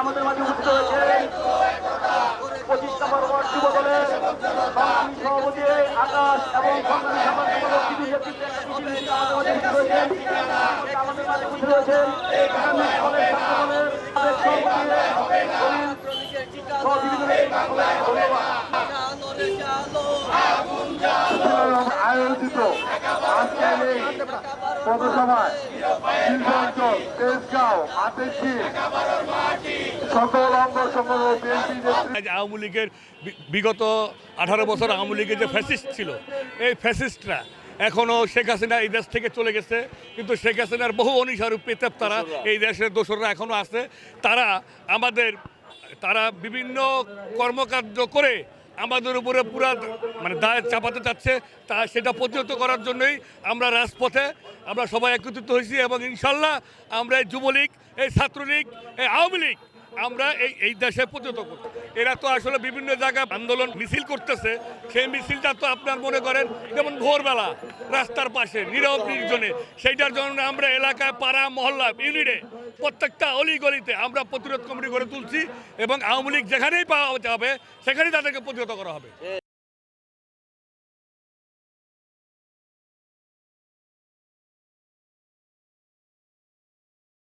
আমাদের মাঝে উপস্থিত হয়েছে 25 নম্বর ওয়ার্ড যুব দলের সংগ্রামী সভাপতি আকাশ এবং সংগ্রামী সম্পাদক দিদি আমাদের মাঝে উপস্থিত হয়েছেন আয়োজিত আজকের এই পথসভায় শিল্পাঞ্চল তেজগাঁও আতেশি সকল অঙ্গ সংগঠন বিএনপি আওয়ামী লীগের বিগত 18 বছর আওয়ামী লীগের যে ফ্যাসিস্ট ছিল এই ফ্যাসিস্টরা এখনও শেখ হাসিনা এই দেশ থেকে চলে গেছে, কিন্তু শেখ হাসিনার বহু অনুসারী পেতাব তারা এই দেশের দোসররা এখনও আছে। তারা বিভিন্ন কর্মকাণ্ড করে আমাদের উপরে পুরা দায় চাপাতে চাচ্ছে। সেটা প্রতিহত করার জন্যই আমরা রাজপথে আমরা সবাই একত্রিত হয়েছি এবং ইনশাল্লাহ আমরা এই যুবলীগ, এই ছাত্রলীগ, এই আওয়ামী লীগ আমরা এই দেশে প্রতিহত করব। এরা তো আসলে বিভিন্ন জায়গায় আন্দোলন মিছিল করতেছে, সেই মিছিলটা তো আপনার মনে করেন যেমন ভোরবেলা রাস্তার পাশে নীরব নির্জনে, সেইটার জন্য আমরা এলাকায় পাড়া মহল্লা ইউনিটে প্রত্যেকটা অলিগলিতে আমরা প্রতিরোধ কমিটি করে তুলছি এবং আওয়ামী লীগ যেখানেই পাওয়া যাবে সেখানেই তাদেরকে প্রতিহত করা হবে।